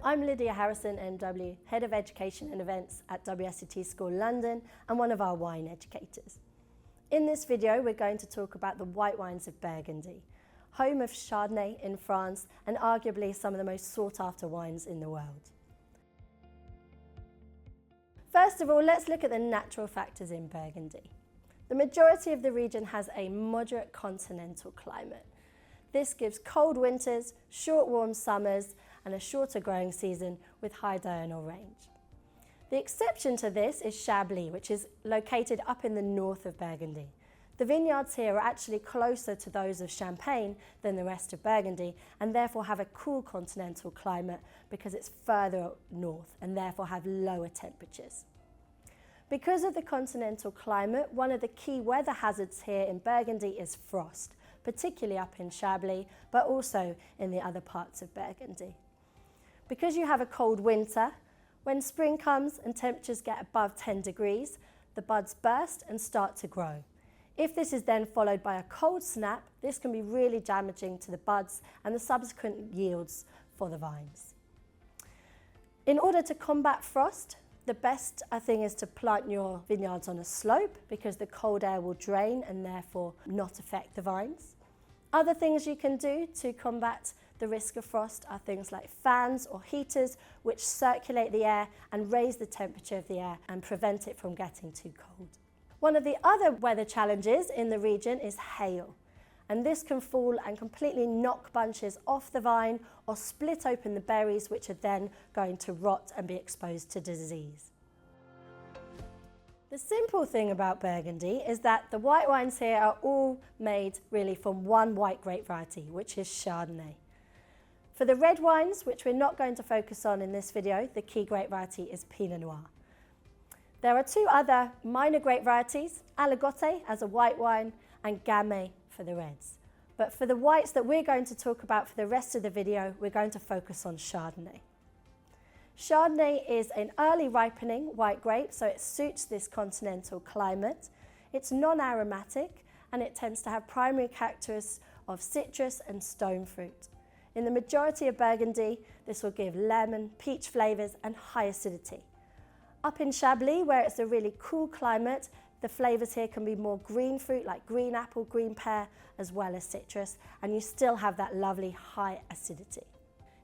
I'm Lydia Harrison, MW, Head of Education and Events at WSET School London and one of our wine educators. In this video, we're going to talk about the white wines of Burgundy, home of Chardonnay in France and arguably some of the most sought after wines in the world. First of all, let's look at the natural factors in Burgundy. The majority of the region has a moderate continental climate. This gives cold winters, short warm summers and a shorter growing season with high diurnal range. The exception to this is Chablis, which is located up in the north of Burgundy. The vineyards here are actually closer to those of Champagne than the rest of Burgundy and therefore have a cool continental climate because it's further north and therefore have lower temperatures. Because of the continental climate, one of the key weather hazards here in Burgundy is frost, particularly up in Chablis, but also in the other parts of Burgundy. Because you have a cold winter, when spring comes and temperatures get above 10 degrees, the buds burst and start to grow. If this is then followed by a cold snap, this can be really damaging to the buds and the subsequent yields for the vines. In order to combat frost, the best thing is to plant your vineyards on a slope because the cold air will drain and therefore not affect the vines. Other things you can do to combat the risk of frost are things like fans or heaters which circulate the air and raise the temperature of the air and prevent it from getting too cold. One of the other weather challenges in the region is hail, and this can fall and completely knock bunches off the vine or split open the berries, which are then going to rot and be exposed to disease. The simple thing about Burgundy is that the white wines here are all made really from one white grape variety, which is Chardonnay. For the red wines, which we're not going to focus on in this video, the key grape variety is Pinot Noir. There are two other minor grape varieties, Aligoté as a white wine and Gamay for the reds. But for the whites that we're going to talk about for the rest of the video, we're going to focus on Chardonnay. Chardonnay is an early ripening white grape, so it suits this continental climate. It's non-aromatic and it tends to have primary characteristics of citrus and stone fruit. In the majority of Burgundy, this will give lemon, peach flavours and high acidity. Up in Chablis, where it's a really cool climate, the flavours here can be more green fruit like green apple, green pear, as well as citrus, and you still have that lovely high acidity.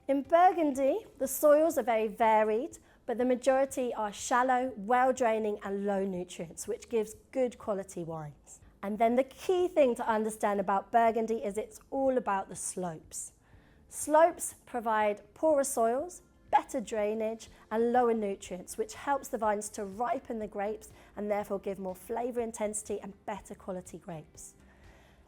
In Burgundy, the soils are very varied, but the majority are shallow, well-draining and low nutrients, which gives good quality wines. And then the key thing to understand about Burgundy is it's all about the slopes. Slopes provide poorer soils, better drainage and lower nutrients, which helps the vines to ripen the grapes and therefore give more flavour intensity and better quality grapes.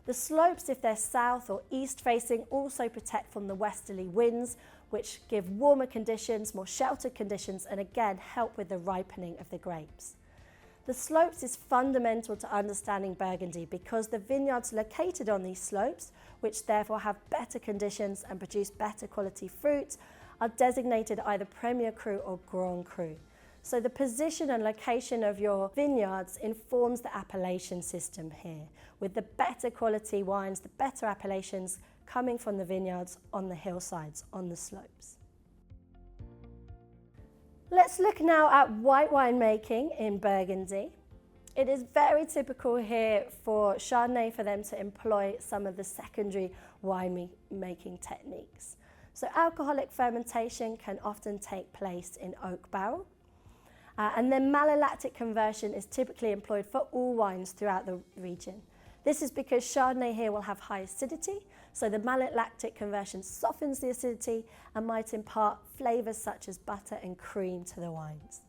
The slopes, if they're south or east facing, also protect from the westerly winds, which give warmer conditions, more sheltered conditions, and again help with the ripening of the grapes. The slopes is fundamental to understanding Burgundy because the vineyards located on these slopes, which therefore have better conditions and produce better quality fruit, are designated either Premier Cru or Grand Cru. So the position and location of your vineyards informs the appellation system here, with the better quality wines, the better appellations coming from the vineyards on the hillsides, on the slopes. Let's look now at white wine making in Burgundy. It is very typical here for Chardonnay for them to employ some of the secondary wine making techniques. So alcoholic fermentation can often take place in oak barrel. And then malolactic conversion is typically employed for all wines throughout the region. This is because Chardonnay here will have high acidity, so the malolactic conversion softens the acidity and might impart flavours such as butter and cream to the wines.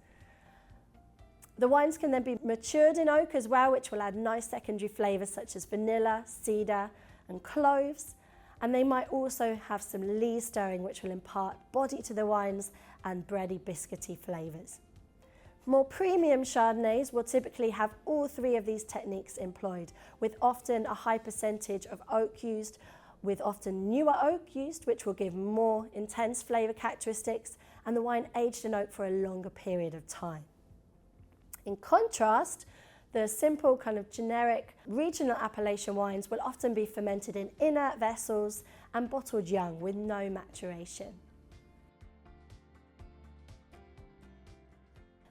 The wines can then be matured in oak as well, which will add nice secondary flavours such as vanilla, cedar and cloves. And they might also have some lees stirring, which will impart body to the wines and bready, biscuity flavours. More premium Chardonnays will typically have all three of these techniques employed, with often a high percentage of oak used, with often newer oak used, which will give more intense flavour characteristics, and the wine aged in oak for a longer period of time. In contrast, the simple kind of generic regional appellation wines will often be fermented in inert vessels and bottled young with no maturation.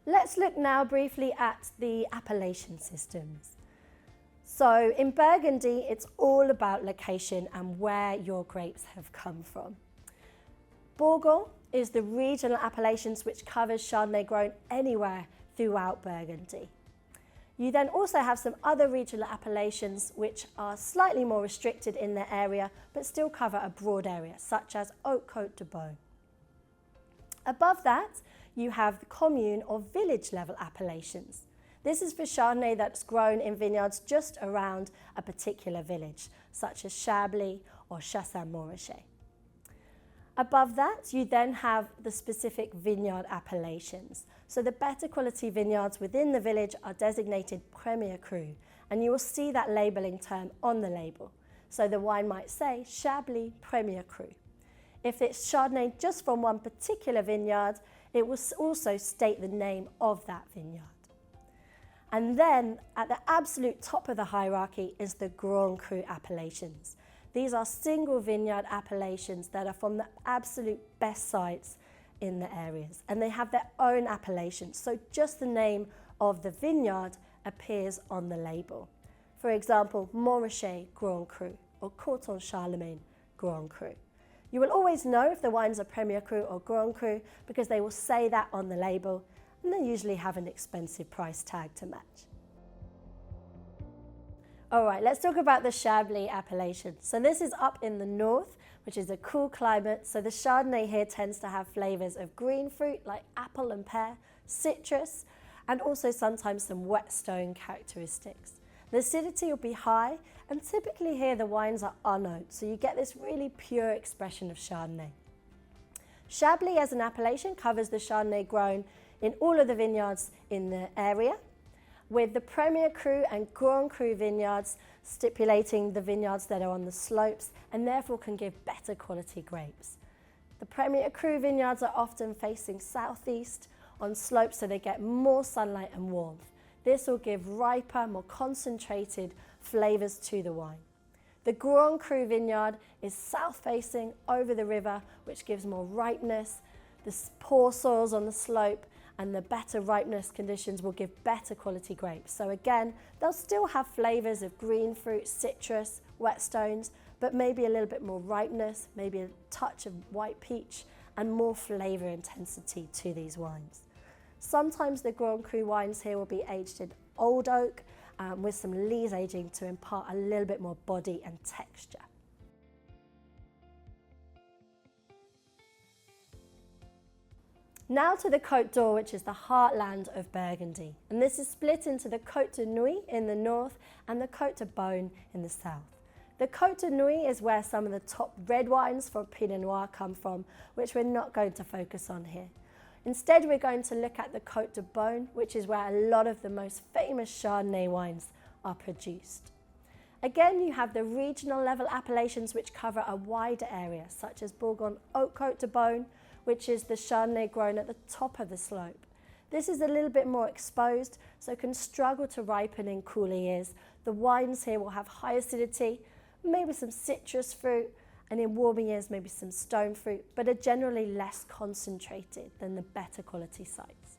Let's look now briefly at the appellation systems. So in Burgundy, it's all about location and where your grapes have come from. Bourgogne is the regional appellations which covers Chardonnay grown anywhere throughout Burgundy. You then also have some other regional appellations which are slightly more restricted in their area but still cover a broad area, such as Haute-Côte de Beaune. Above that, you have the commune or village level appellations. This is for Chardonnay that's grown in vineyards just around a particular village, such as Chablis or Chassagne-Montrachet. Above that, you then have the specific vineyard appellations. So the better quality vineyards within the village are designated Premier Cru, and you will see that labelling term on the label. So the wine might say Chablis Premier Cru. If it's Chardonnay just from one particular vineyard, it will also state the name of that vineyard. And then at the absolute top of the hierarchy is the Grand Cru appellations. These are single vineyard appellations that are from the absolute best sites in the areas, and they have their own appellation, so just the name of the vineyard appears on the label. For example, Montrachet Grand Cru or Corton Charlemagne Grand Cru. You will always know if the wines are Premier Cru or Grand Cru because they will say that on the label, and they usually have an expensive price tag to match. All right, let's talk about the Chablis appellation. So this is up in the north, which is a cool climate. So the Chardonnay here tends to have flavours of green fruit like apple and pear, citrus, and also sometimes some wet stone characteristics. The acidity will be high, and typically here the wines are unoaked, so you get this really pure expression of Chardonnay. Chablis as an appellation covers the Chardonnay grown in all of the vineyards in the area, with the Premier Cru and Grand Cru vineyards stipulating the vineyards that are on the slopes and therefore can give better quality grapes. The Premier Cru vineyards are often facing southeast on slopes so they get more sunlight and warmth. This will give riper, more concentrated flavours to the wine. The Grand Cru vineyard is south facing over the river, which gives more ripeness. The poor soils on the slope and the better ripeness conditions will give better quality grapes. So again, they'll still have flavours of green fruit, citrus, wet stones, but maybe a little bit more ripeness, maybe a touch of white peach, and more flavour intensity to these wines. Sometimes the Grand Cru wines here will be aged in old oak with some lees aging to impart a little bit more body and texture. Now to the Côte d'Or, which is the heartland of Burgundy. And this is split into the Côte de Nuits in the north and the Côte de Beaune in the south. The Côte de Nuits is where some of the top red wines for Pinot Noir come from, which we're not going to focus on here. Instead, we're going to look at the Côte de Beaune, which is where a lot of the most famous Chardonnay wines are produced. Again, you have the regional level appellations which cover a wider area, such as Bourgogne Haute-Côte de Beaune, which is the Chardonnay grown at the top of the slope. This is a little bit more exposed, so can struggle to ripen in cooler years. The wines here will have high acidity, maybe some citrus fruit, and in warmer years maybe some stone fruit, but are generally less concentrated than the better quality sites.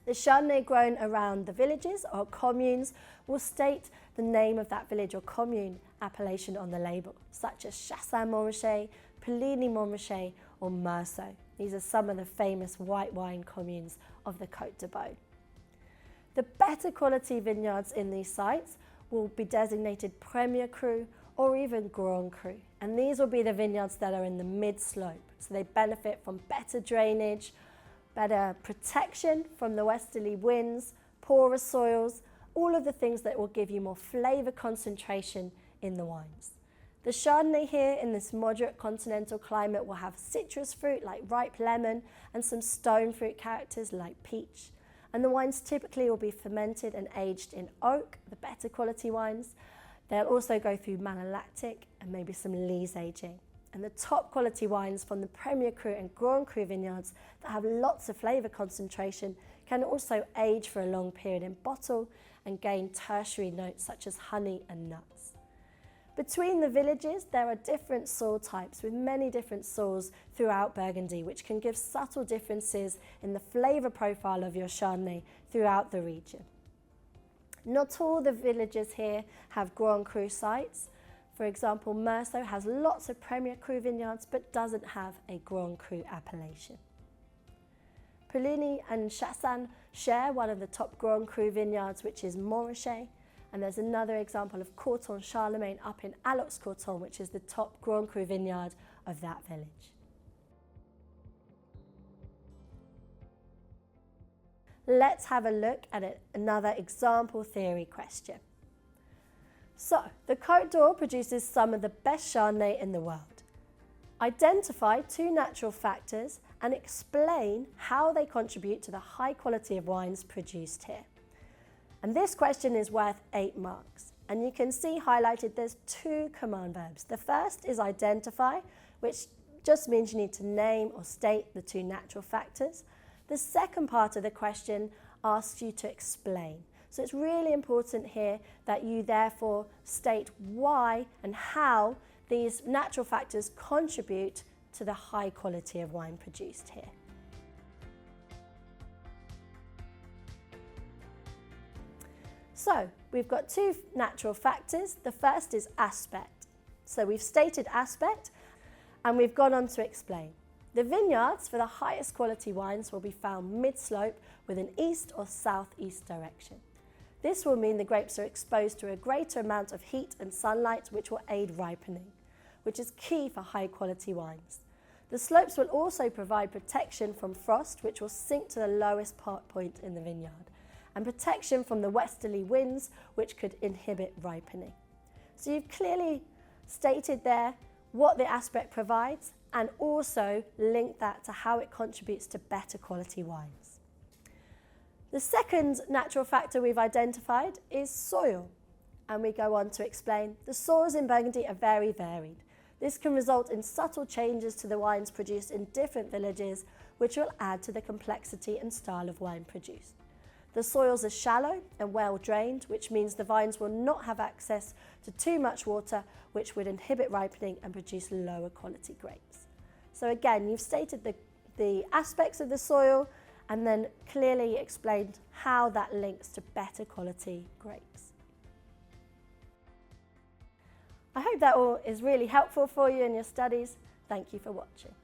The Chardonnay grown around the villages or communes will state the name of that village or commune appellation on the label, such as Chassagne-Montrachet, Puligny-Montrachet, or Meursault. These are some of the famous white wine communes of the Côte de Beaune. The better quality vineyards in these sites will be designated Premier Cru or even Grand Cru, and these will be the vineyards that are in the mid-slope, so they benefit from better drainage, better protection from the westerly winds, poorer soils, all of the things that will give you more flavour concentration in the wines. The Chardonnay here in this moderate continental climate will have citrus fruit like ripe lemon and some stone fruit characters like peach. And the wines typically will be fermented and aged in oak, the better quality wines. They'll also go through malolactic and maybe some lees aging. And the top quality wines from the Premier Cru and Grand Cru vineyards that have lots of flavour concentration can also age for a long period in bottle and gain tertiary notes such as honey and nuts. Between the villages, there are different soil types with many different soils throughout Burgundy, which can give subtle differences in the flavour profile of your Chardonnay throughout the region. Not all the villages here have Grand Cru sites. For example, Meursault has lots of Premier Cru vineyards but doesn't have a Grand Cru appellation. Pouligny and Chassagne share one of the top Grand Cru vineyards, which is Montrachet, and there's another example of Corton Charlemagne up in Allox-Corton, which is the top Grand Cru vineyard of that village. Let's have a look at another example theory question. So, the Côte d'Or produces some of the best Chardonnay in the world. Identify 2 natural factors and explain how they contribute to the high quality of wines produced here. And this question is worth 8 marks. And you can see highlighted there's 2 command verbs. The first is identify, which just means you need to name or state the 2 natural factors. The second part of the question asks you to explain. So it's really important here that you therefore state why and how these natural factors contribute to the high quality of wine produced here. So we've got 2 natural factors. The first is aspect. So we've stated aspect and we've gone on to explain. The vineyards for the highest quality wines will be found mid-slope with an east or southeast direction. This will mean the grapes are exposed to a greater amount of heat and sunlight, which will aid ripening, which is key for high quality wines. The slopes will also provide protection from frost, which will sink to the lowest point in the vineyard, and protection from the westerly winds, which could inhibit ripening. So you've clearly stated there what the aspect provides and also linked that to how it contributes to better quality wines. The second natural factor we've identified is soil, and we go on to explain the soils in Burgundy are very varied. This can result in subtle changes to the wines produced in different villages, which will add to the complexity and style of wine produced. The soils are shallow and well drained, which means the vines will not have access to too much water, which would inhibit ripening and produce lower quality grapes. So again, you've stated the aspects of the soil and then clearly explained how that links to better quality grapes. I hope that all is really helpful for you in your studies. Thank you for watching.